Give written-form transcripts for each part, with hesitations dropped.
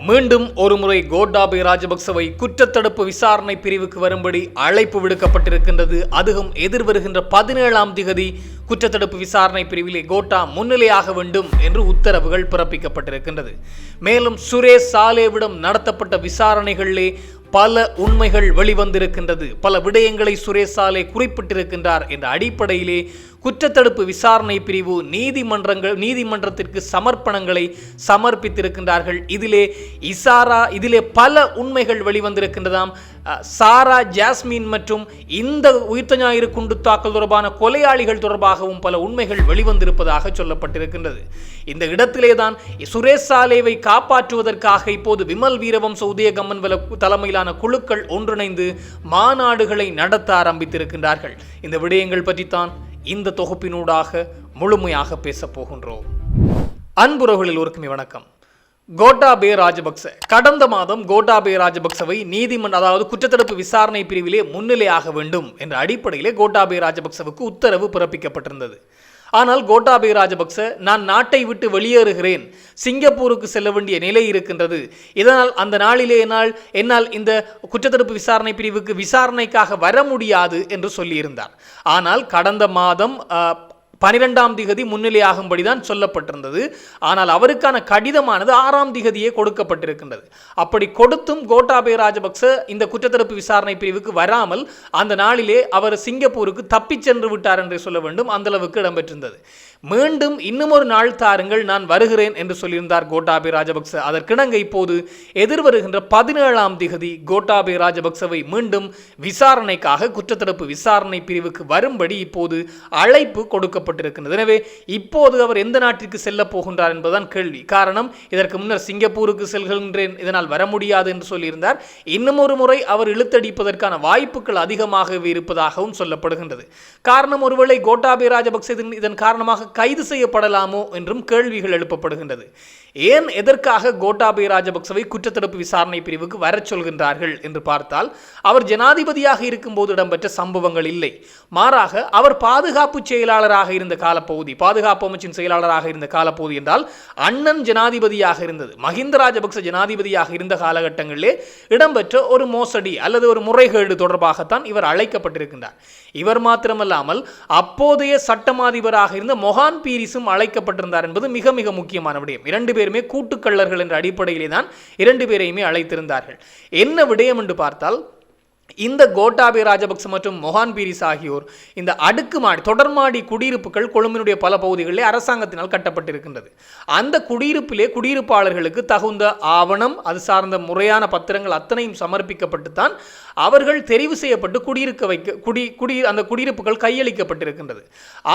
மீண்டும் ஒருமுறை கோட்டாபய ராஜபக்சவை குற்றத்தடுப்பு விசாரணை பிரிவுக்கு வரும்படி அழைப்பு விடுக்கப்பட்டிருக்கின்றது. அதுவும் எதிர்வருகின்ற 17ஆம் திகதி குற்றத்தடுப்பு விசாரணை பிரிவிலே கோட்டா முன்னிலையாக வேண்டும் என்று உத்தரவுகள் பிறப்பிக்கப்பட்டிருக்கின்றது. மேலும் சுரேஷ் சாலேவிடம் நடத்தப்பட்ட விசாரணைகளிலே பல உண்மைகள் வெளிவந்திருக்கின்றது. பல விடயங்களை சுரேஷ் சாலே குறிப்பிட்டிருக்கின்றார் என்ற அடிப்படையிலே குற்றத்தடுப்பு விசாரணை பிரிவு நீதிமன்றத்திற்கு சமர்ப்பணங்களை சமர்ப்பித்திருக்கின்றார்கள். இதிலே பல உண்மைகள் வெளிவந்திருக்கின்றதாம். சாரா ஜாஸ்மின் மற்றும் இந்த உயிர்த்த ஞாயிறு குண்டு தாக்கல் தொடர்பான கொலையாளிகள் தொடர்பாகவும் பல உண்மைகள் வெளிவந்திருப்பதாக சொல்லப்பட்டிருக்கின்றது. இந்த இடத்திலேதான் சுரேஷ் சாலேவை காப்பாற்றுவதற்காக இப்போது விமல் வீரவம்ச உதயகம்மன்வல தலைமையிலான குழுக்கள் ஒன்றிணைந்து மாநாடுகளை நடத்த ஆரம்பித்திருக்கின்றார்கள். இந்த விடயங்கள் பற்றித்தான் இந்த தொகுப்பினூடாக முழுமையாக பேசப் போகின்றோம். அன்புறவுகளில் ஒருக்குமே வணக்கம். கோட்டாபய ராஜபக்ச கடந்த மாதம் கோட்டாபய ராஜபக்சவை அதாவது குற்றத்தடுப்பு விசாரணை பிரிவிலே முன்னிலையாக வேண்டும் என்ற அடிப்படையிலே கோட்டாபய ராஜபக்சவுக்கு உத்தரவு பிறப்பிக்கப்பட்டிருந்தது. ஆனால் கோட்டாபய ராஜபக்ச நான் நாட்டை விட்டு வெளியேறுகிறேன், சிங்கப்பூருக்கு செல்ல வேண்டிய நிலை இருக்கின்றது, இதனால் அந்த நாளிலே என்னால் இந்த குற்றத்தடுப்பு விசாரணை பிரிவுக்கு விசாரணைக்காக வர முடியாது என்று சொல்லியிருந்தார். ஆனால் கடந்த மாதம் 12ஆம் திகதி முன்னிலையாகும்படிதான் சொல்லப்பட்டிருந்தது. ஆனால் அவருக்கான கடிதமானது 6ஆம் திகதியே கொடுக்கப்பட்டிருக்கின்றது. அப்படி கொடுத்தும் கோட்டாபய ராஜபக்ச இந்த குற்றத்தடுப்பு விசாரணை பிரிவுக்கு வராமல் அந்த நாளிலே அவர் சிங்கப்பூருக்கு தப்பிச் சென்று விட்டார் என்று சொல்ல வேண்டும். அந்த அளவுக்கு இடம்பெற்றிருந்தது. மீண்டும் இன்னும் ஒரு நாள் தாருங்கள், நான் வருகிறேன் என்று சொல்லியிருந்தார் கோட்டாபய ராஜபக்ச. அதற்கிணங்க இப்போது எதிர்வருகின்ற 17ஆம் திகதி கோட்டாபய ராஜபக்சவை மீண்டும் விசாரணைக்காக குற்றத்தடுப்பு விசாரணை பிரிவுக்கு வரும்படி இப்போது அழைப்பு கொடுக்கப்பட்டிருக்கின்றது. எனவே இப்போது அவர் எந்த நாட்டிற்கு செல்ல போகின்றார் என்பதுதான் கேள்வி. காரணம், இதற்கு முன்னர் சிங்கப்பூருக்கு செல்கின்றேன், இதனால் வர முடியாது என்று சொல்லியிருந்தார். இன்னும் ஒரு முறை அவர் இழுத்தடிப்பதற்கான வாய்ப்புகள் அதிகமாகவே இருப்பதாகவும் சொல்லப்படுகின்றது. காரணம், ஒருவேளை கோட்டாபய ராஜபக்ச இதன் காரணமாக கைது செய்யப்படலாமோ என்றும் கேள்விகள் எழுப்பப்படுகின்றது. ஏன் எதற்காக கோட்டாபய ராஜபக்சவை குற்றத்தடுப்பு விசாரணை பிரிவுக்கு வரச் சொல்கின்றார்கள் என்று பார்த்தால், அவர் ஜனாதிபதியாக இருக்கும்போது இடம்பெற்ற சம்பவங்கள் இல்லை. மாறாக அவர் பாதுகாப்பு செயலாளராக இருந்த காலப்பகுதி, பாதுகாப்பு அமைச்சின் செயலாளராக இருந்த காலப்பகுதி என்றால் அண்ணன் ஜனாதிபதியாக இருந்தது, மஹிந்த ராஜபக்ச ஜனாதிபதியாக இருந்த காலகட்டங்களிலே இடம்பெற்ற ஒரு மோசடி அல்லது ஒரு முறைகேடு தொடர்பாகத்தான் இவர் அழைக்கப்பட்டிருக்கின்றார். இவர் மாத்திரமல்லாமல் அப்போதைய சட்டமாதிபராக இருந்த மொஹான் பீரிஸும் அழைக்கப்பட்டிருந்தார் என்பது மிக மிக முக்கியமான விடயம். இரண்டு பேருமே கூட்டுக்கள்ளர்கள் என்ற அடிப்படையிலே தான் இரண்டு பேரையுமே அழைத்திருந்தார்கள். என்ன விடயம் என்று பார்த்தால், இந்த கோட்டாபய ராஜபக்ச மற்றும் மொஹான் பீரிஸ் ஆகியோர் இந்த அடுக்குமாடி தொடர்மாடி குடியிருப்புகள் கொழும்பினுடைய பல பகுதிகளிலே அரசாங்கத்தினால் கட்டப்பட்டிருக்கின்றது. அந்த குடியிருப்பிலே குடியிருப்பாளர்களுக்கு தகுந்த ஆவணம், அது சார்ந்த முறையான பத்திரங்கள் அத்தனையும் சமர்ப்பிக்கப்பட்டுத்தான் அவர்கள் தெரிவு செய்யப்பட்டு அந்த குடியிருப்புகள் கையளிக்கப்பட்டிருக்கின்றது.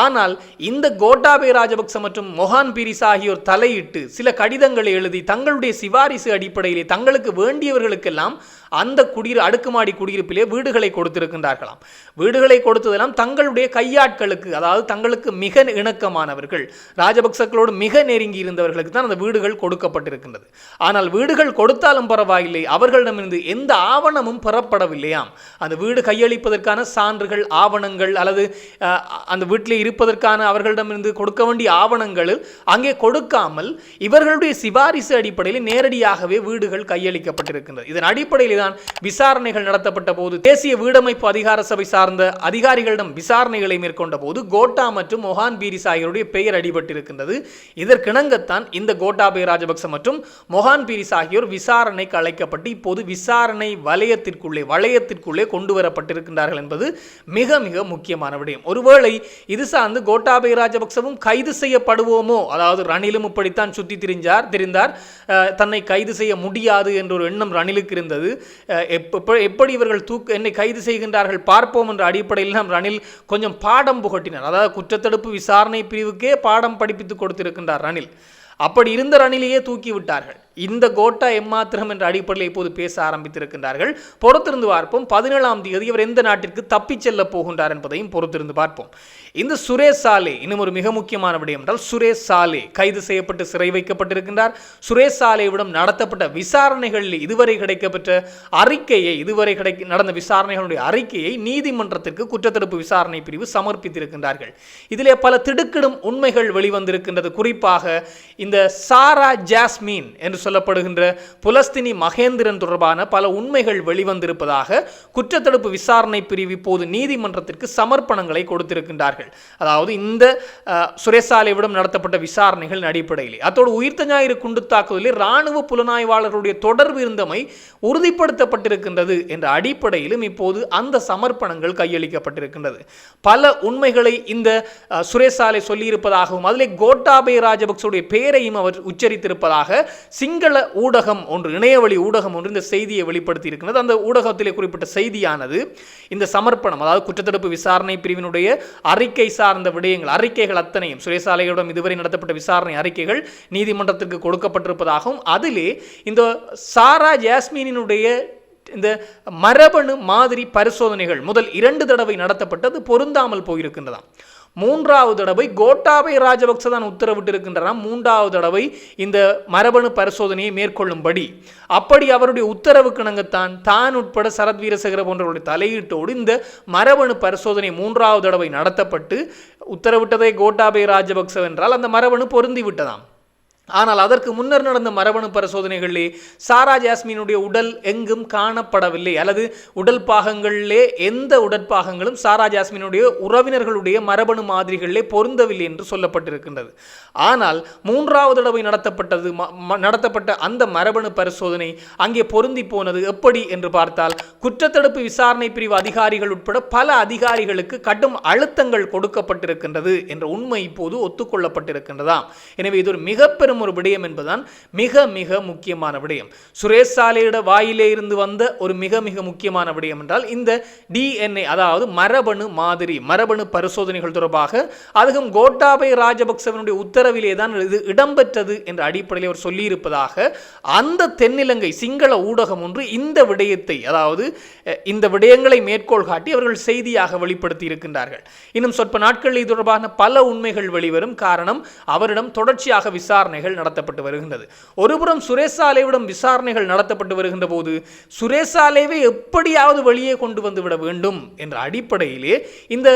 ஆனால் இந்த கோட்டாபய ராஜபக்ச மற்றும் மொஹான் பீரிஸ் ஆகியோர் தலையிட்டு சில கடிதங்களை எழுதி தங்களுடைய சிபாரிசு அடிப்படையிலே தங்களுக்கு வேண்டியவர்களுக்கெல்லாம் அந்த அடுக்குமாடி குடியிருப்பிலே வீடுகளை கொடுத்திருக்கின்றார்களாம். வீடுகளை கொடுத்ததெல்லாம் தங்களுடைய கையாட்களுக்கு, அதாவது தங்களுக்கு மிக இணக்கமானவர்கள், ராஜபக்சக்களோடு மிக நெருங்கி இருந்தவர்களுக்கு தான் அந்த வீடுகள் கொடுக்கப்பட்டிருக்கின்றது. ஆனால் வீடுகள் கொடுத்தாலும் பரவாயில்லை, அவர்களிடமிருந்து எந்த ஆவணமும் பெறப்படவில்லையாம். அந்த வீடு கையளிப்பதற்கான சான்றுகள், ஆவணங்கள் அல்லது அந்த வீட்டிலே இருப்பதற்கான அவர்களிடமிருந்து கொடுக்க வேண்டிய ஆவணங்கள் அங்கே கொடுக்காமல் இவர்களுடைய சிபாரிசு அடிப்படையில் நேரடியாகவே வீடுகள் கையளிக்கப்பட்டிருக்கின்றது. இதன் அடிப்படையில் விசாரணைகள் நடத்தப்பட்ட போது தேசிய வீடமைப்பு அதிகார சபை சார்ந்த அதிகாரிகளிடம் விசாரணைகளை மேற்கொண்ட போது கோட்டா மற்றும் மொஹான் பீரிஸ் ஆகியோருடைய பெயர் அடிபட்டிருக்கின்றது. இதற்கிணங்கத்தான் இந்த கோட்டாபய ராஜபக்ச மற்றும் மொஹான் பீரிஸ் ஆகியோர் விசாரணைக்கு அழைக்கப்பட்டு இப்போது விசாரணை வளையத்திற்குள்ளே கொண்டு வரப்பட்டிருக்கின்றார்கள் என்பது மிக மிக முக்கியமான விடயம். ஒருவேளை இது சார்ந்து கோட்டாபய ராஜபக்சவும் கைது செய்யப்படுவோமோ, அதாவது ரணிலும் இப்படித்தான் சுத்தி திரிந்தார், தன்னை கைது செய்ய முடியாது என்ற ஒரு எண்ணம் ரணிலுக்கு இருந்தது. எப்படி இவர்கள் என்னை கைது செய்கின்றார்கள் பார்ப்போம் என்ற அடிப்படையில் ரணில் கொஞ்சம் பாடம் புகட்டினார். அதாவது குற்றத்தடுப்பு விசாரணை பிரிவுக்கே பாடம் படிப்பித்துக் கொடுத்திருக்கின்றார் ரணில். அப்படி இருந்த ரணிலையே தூக்கி விட்டார்கள். இந்த கோட்டா எம்மாத்திரம் என்ற அடிப்படையில் இப்போது பேச ஆரம்பித்திருக்கின்றார்கள். பொறுத்திருந்து பார்ப்போம். 17ஆம் தேதி இவர் எந்த நாட்டிற்கு தப்பிச் செல்ல போகின்றார் என்பதையும் பொறுத்திருந்து பார்ப்போம். இந்த சுரேஷ் சாலே இன்னும் ஒரு மிக முக்கியமான விடயம் என்றால், சுரேஷ் சாலே கைது செய்யப்பட்டு சிறை வைக்கப்பட்டிருக்கின்றார். சுரேஷ் சாலேவிடம் நடத்தப்பட்ட விசாரணைகளில் இதுவரை கிடைக்கப்பெற்ற அறிக்கையை, நடந்த விசாரணைகளுடைய அறிக்கையை நீதிமன்றத்திற்கு குற்றத்தடுப்பு விசாரணை பிரிவு சமர்ப்பித்திருக்கின்றார்கள். இதிலே பல திடுக்கிடும் உண்மைகள் வெளிவந்திருக்கின்றது. குறிப்பாக இந்த சாரா ஜாஸ்மின் என்று சொல்லப்படுகின்ற புலஸ்தினி மகேந்திரன் தொடர்பான பல உண்மைகள் வெளிவந்திருப்பதாக குற்றத்தடுப்பு விசாரணை பிரிவு இப்போது நீதிமன்றத்திற்கு சமர்ப்பணங்களை கொடுத்திருக்கின்றார்கள். அதாவது இந்த சுரேசாலைவிடம் நடத்தப்பட்ட விசாரணைகள் அடிப்படையில் அத்தோடு உயிர்த்த ஞாயிறு குண்டு தாக்குதலில் இராணுவ புலனாய்வாளர்களுடைய தொடர்பு இருந்தமை உறுதிப்படுத்தப்பட்டிருக்கின்றது என்ற அடிப்படையிலும் இப்போது அந்த சமர்ப்பணங்கள் கையளிக்கப்பட்டிருக்கின்றது. பல உண்மைகளை இந்த சுரேசாலை சொல்லியிருப்பதாகவும் அதிலே கோட்டாபய ராஜபக்சவுடைய பெயரையும் அவர் உச்சரித்திருப்பதாக சிங்கள ஊடகம் ஒன்று, இணையவழி ஊடகம் ஒன்று இந்த செய்தியை வெளிப்படுத்தி இருக்கிறது. அந்த ஊடகத்திலே குறிப்பிட்ட செய்தியானது இந்த சமர்ப்பணம், அதாவது குற்றத்தடுப்பு விசாரணை பிரிவினுடைய அறிக்கை சார்ந்த விடயங்கள், அறிக்கைகள் அத்தனையும் சுரேசாலையிடம் இதுவரை நடத்தப்பட்ட விசாரணை அறிக்கைகள் நீதிமன்றத்திற்கு கொடுக்கப்பட்டிருப்பதாகவும் அதிலே இந்த சாரா ஜாஸ்மினினுடைய இந்த மரபணு மாதிரி பரிசோதனைகள் முதல் 2 தடவை நடத்தப்பட்டது பொருந்தாமல் போயிருக்கின்றதாம். 3வது தடவை கோட்டாபய ராஜபக்ச தான் உத்தரவிட்டிருக்கின்றாராம் 3வது தடவை இந்த மரபணு பரிசோதனையை மேற்கொள்ளும்படி. அப்படி அவருடைய உத்தரவுக்கிணங்கத்தான் தான் உட்பட சரத் வீரசேகர போன்றவருடைய தலையீட்டோடு இந்த மரபணு பரிசோதனை 3வது தடவை நடத்தப்பட்டு உத்தரவிட்டதை கோட்டாபய ராஜபக்ச என்றால் அந்த மரபணு பொருந்தி விட்டதாம். ஆனால் அதற்கு முன்னர் நடந்த மரபணு பரிசோதனைகளிலே சாரா ஜாஸ்மினுடைய உடல் எங்கும் காணப்படவில்லை, அல்லது உடல் பாகங்களிலே எந்த உடற்பாகங்களும் சாரா ஜாஸ்மினுடைய உறவினர்களுடைய மரபணு மாதிரிகளிலே பொருந்தவில்லை என்று சொல்லப்பட்டிருக்கின்றது. ஆனால் 3வது தடவை நடத்தப்பட்ட அந்த மரபணு பரிசோதனை அங்கே பொருந்தி போனது எப்படி என்று பார்த்தால், குற்றத்தடுப்பு விசாரணை பிரிவு அதிகாரிகள் உட்பட பல அதிகாரிகளுக்கு கடும் அழுத்தங்கள் கொடுக்கப்பட்டிருக்கின்றது என்ற உண்மை இப்போது ஒத்துக்கொள்ளப்பட்டிருக்கின்றதாம். எனவே இது ஒரு மிக பெரும் ஒரு விடயம் என்பதுதான் மிக மிக முக்கியமான விடயம். சுரேசாலையிட வாயிலே இருந்து வந்த ஒரு மிக மிக முக்கியமான விடயம் என்றால் இந்த DNA, அதாவது மரபணு மாதிரி, மரபணு பரிசோதனைகள் தொடர்பாக அதுவும் கோட்டாபய ராஜபக்சவனுடைய உத்தரவிலே தான் இது இடம்பெற்றது என்ற அடிப்படையில் அவர் சொல்லியிருப்பதாக அந்த தென்னிலங்கை சிங்கள ஊடகம் ஒன்று இந்த விடயத்தை, அதாவது இந்த விடயங்களை மேற்கோள் காட்டி அவர்கள் செய்தியாக வெளிப்படுத்தி இருக்கின்றார்கள். இன்னும் சொற்ப நாட்களில் இது தொடர்பான பல உண்மைகள் வெளிவரும். காரணம், அவரிடம் தொடர்ச்சியாக விசாரணைகள் நடத்தப்பட்டு வருகின்றது. ஒருபுறம் சுரேசாலையிடம் விசாரணைகள் நடத்தப்பட்டு வருகின்ற போது சுரேசாலையை எப்படியாவது வெளியே கொண்டு வந்து விட வேண்டும் என்ற அடிப்படையிலே இந்த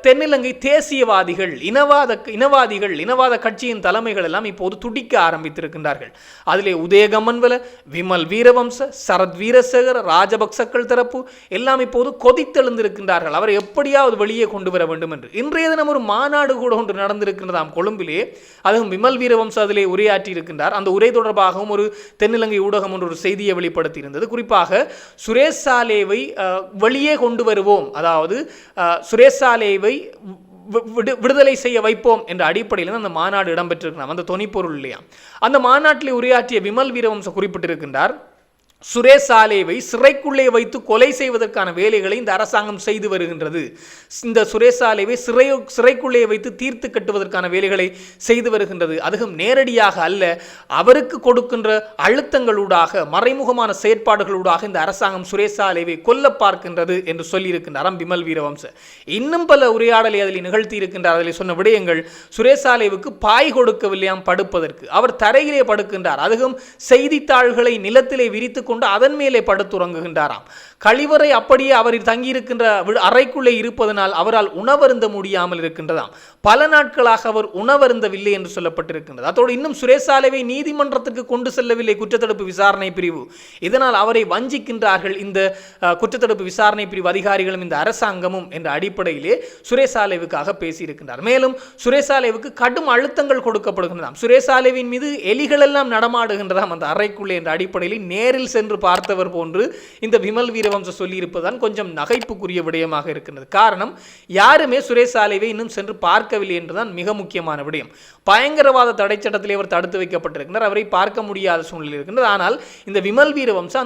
தென்னிலங்கை தேசியவாதிகள், இனவாத கட்சியின் தலைமைகள் எல்லாம் இப்போது துடிக்க ஆரம்பித்திருக்கின்றார்கள். அதிலே உதயகமன்வல, விமல் வீரவம்ச, சரத் வீரசேகர, ராஜபக்சக்கள் தரப்பு எல்லாம் இப்போது கொதித்தெழுந்திருக்கின்றார்கள். அவரை எப்படியாவது வெளியே கொண்டு வர வேண்டும் என்று. இன்றைய தினம் ஒரு மாநாடு கூட ஒன்று நடந்திருக்கின்றதாம் கொழும்பிலே. அதுவும் விமல் வீரவம்ச அதிலே உரையாற்றி இருக்கின்றார். அந்த உரை தொடர்பாகவும் ஒரு தென்னிலங்கை ஊடகம் ஒன்று ஒரு செய்தியை வெளிப்படுத்தி இருந்தது. குறிப்பாக சுரேசாலையை வெளியே கொண்டு வருவோம், அதாவது சுரேசாலையை விடுதலை செய்ய வைப்போம் என்ற அடிப்படையில் அந்த மாநாடு இடம்பெற்றிருக்கிறார். அந்த தொனிப்பொருள் இல்லையா, அந்த மாநாட்டில் உரையாற்றிய விமல் வீரவம்ச குறிப்பிட்டிருக்கின்றார், சுரேசாலையை சிறைக்குள்ளே வைத்து கொலை செய்வதற்கான வேலைகளை இந்த அரசாங்கம் செய்து வருகின்றது. இந்த சுரேசாலையை சிறைக்குள்ளே வைத்து தீர்த்து கட்டுவதற்கான வேலைகளை செய்து வருகின்றது. அதுவும் நேரடியாக அல்ல, அவருக்கு கொடுக்கின்ற அழுத்தங்களூடாக, மறைமுகமான செயற்பாடுகளூடாக இந்த அரசாங்கம் சுரேசாலையை கொல்ல பார்க்கின்றது என்று சொல்லியிருக்கின்றார் விமல் வீரவம்ச. இன்னும் பல உரையாடலை அதில் நிகழ்த்தி இருக்கின்றார். அதில் சொன்ன விடயங்கள், சுரேசாலைவுக்கு பாய் கொடுக்கவில்லையாம் படுப்பதற்கு, அவர் தரையிலே படுக்கின்றார். அதுவும் செய்தித்தாள்களை நிலத்திலே விரித்து கொண்டு அதன் மேலே படுத்துறங்குகின்றாராம். கழிவறை அப்படியே அவர் தங்கியிருக்கின்ற அறைக்குள்ளே இருப்பதனால் அவரால் உணவருந்த முடியாமல் இருக்கின்றதாம். பல நாட்களாக அவர் உணவருந்தவில்லை என்று சொல்லப்பட்டிருக்கின்றது. அதோடு இன்னும் சுரேசாலையை நீதிமன்றத்திற்கு கொண்டு செல்லவில்லை குற்றத்தடுப்பு விசாரணை பிரிவு. இதனால் அவரை வஞ்சிக்கின்றார்கள் இந்த குற்றத்தடுப்பு விசாரணை பிரிவு அதிகாரிகளும் இந்த அரசாங்கமும் என்ற அடிப்படையிலே சுரேசாலைவுக்காக பேசியிருக்கின்றார். மேலும் சுரேசாலைவுக்கு கடும் அழுத்தங்கள் கொடுக்கப்படுகின்றதாம். சுரேசாலைவின் மீது எலிகள் எல்லாம் நடமாடுகின்றதாம் அந்த அறைக்குள்ளே என்ற அடிப்படையில் நேரில் சென்று பார்த்தவர் போன்று இந்த விமல் வீரவம்ச சொல்லியிருப்பதுதான் கொஞ்சம் நகைப்புக்குரிய விடயமாக இருக்கின்றது. காரணம், யாருமே சுரேசாலையை இன்னும் சென்று பார்க்கவில்லை என்றுதான் மிக முக்கியமான விடயம். பயங்கரவாத தடை சட்டத்திலே அவர் தடுத்து வைக்கப்பட்டிருக்கிறார், அவரை பார்க்க முடியாத சூழ்நிலை இருக்கின்றது. ஆனால் இந்த விமல் வீரவம்ச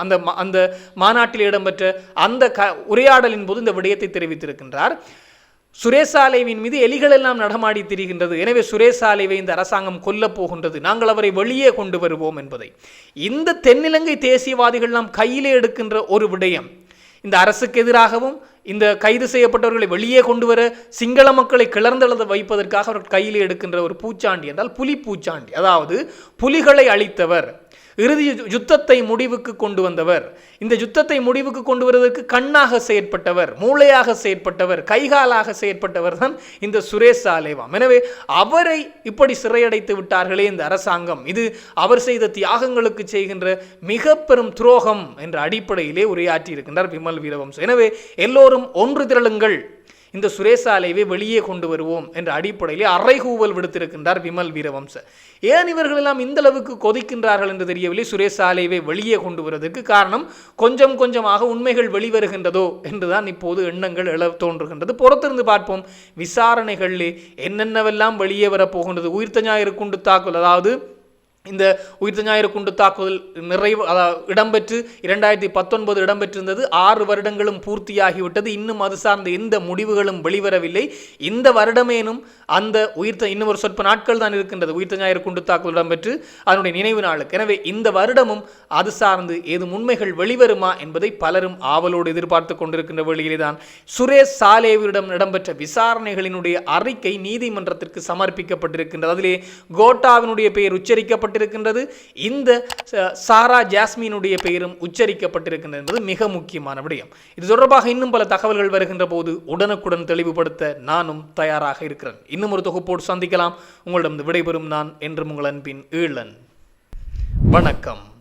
அந்த மாநாட்டில் இடம்பெற்ற அந்த உரையாடலின் போது இந்த விடயத்தை தெரிவித்திருக்கின்றார். சுரேசாலைவின் மீது எலிகள் எல்லாம் நடமாடி திரிகின்றது, எனவே சுரேசாலைவை இந்த அரசாங்கம் கொல்லப் போகின்றது, நாங்கள் அவரை வெளியே கொண்டு வருவோம் என்பதை இந்த தென்னிலங்கை தேசியவாதிகள் நாம் கையிலே எடுக்கின்ற ஒரு விடயம். இந்த அரசுக்கு எதிராகவும் இந்த கைது செய்யப்பட்டவர்களை வெளியே கொண்டு வர சிங்கள மக்களை கிளர்ந்தெழுத வைப்பதற்காக அவர்கள் கையிலே எடுக்கின்ற ஒரு பூச்சாண்டி என்றால் புலி பூச்சாண்டி. அதாவது புலிகளை அழித்தவர், இறுதி யுத்தத்தை முடிவுக்கு கொண்டு வந்தவர். இந்த யுத்தத்தை முடிவுக்கு கொண்டு வருவதற்கு கண்ணாக செயற்பட்டவர், மூளையாக செயற்பட்டவர், கைகாலாக செயற்பட்டவர் தான் இந்த சுரேஷ் சாலேவாம். எனவே அவரை இப்படி சிறையடைத்து விட்டார்களே இந்த அரசாங்கம், இது அவர் செய்த தியாகங்களுக்கு செய்கின்ற மிக பெரும் துரோகம் என்ற அடிப்படையிலே உரையாற்றி இருக்கின்றார் விமல் வீரவம்ச. எனவே எல்லோரும் ஒன்று திரளுங்கள், இந்த சுரேஷ் சாலேவை வெளியே கொண்டு வருவோம் என்ற அடிப்படையிலே அறைகூவல் விடுத்திருக்கின்றார் விமல் வீரவம்ச. ஏன் இவர்கள் எல்லாம் இந்த அளவுக்கு கொதிக்கின்றார்கள் என்று தெரியவில்லை. சுரேஷ் சாலேவை வெளியே கொண்டு வருவதற்கு காரணம் கொஞ்சம் கொஞ்சமாக உண்மைகள் வெளிவருகின்றதோ என்றுதான் இப்போது எண்ணங்கள் எழ தோன்றுகின்றது. பொறுத்திருந்து பார்ப்போம், விசாரணைகளிலே என்னென்னவெல்லாம் வெளியே வரப்போகின்றது. உயிர்த்த ஞாயிறு குண்டு தாக்குதல், அதாவது இந்த உயிர்த்த ஞாயிறு குண்டு தாக்குதல் இடம்பெற்று 2019 இடம்பெற்றிருந்தது. 6 வருடங்களும் பூர்த்தியாகிவிட்டது. இன்னும் அது சார்ந்த எந்த முடிவுகளும் வெளிவரவில்லை. இந்த வருடமேனும் அந்த இன்னும் ஒரு சொற்ப நாட்கள் தான் இருக்கின்றது உயிர்த்த ஞாயிறு குண்டு தாக்குதல் இடம்பெற்று அதனுடைய நினைவு நாளுக்கு. எனவே இந்த வருடமும் அது சார்ந்து ஏதும் உண்மைகள் வெளிவருமா என்பதை பலரும் ஆவலோடு எதிர்பார்த்து கொண்டிருக்கின்ற வேளையிலே தான் சுரேஷ் சாலேவிடம் இடம்பெற்ற விசாரணைகளினுடைய அறிக்கை நீதிமன்றத்திற்கு சமர்ப்பிக்கப்பட்டிருக்கின்றது. அதிலே கோட்டாவினுடைய பெயர் உச்சரிக்கப்பட்டிருக்கின்றது, இந்த சாரா ஜாஸ்மினுடைய பெயரும் உச்சரிக்கப்பட்டிருக்கின்றது என்பது மிக முக்கியமான விடயம். இது தொடர்பாக இன்னும் பல தகவல்கள் வருகின்ற போது உடனுக்குடன் தெளிவுபடுத்த நானும் தயாராக இருக்கிறேன். இன்னும் ஒரு தொகுப்போடு சந்திக்கலாம். உங்களிடம் விடைபெறும் நான் என்றும் உங்கள் அன்பின் ஈழன். வணக்கம்.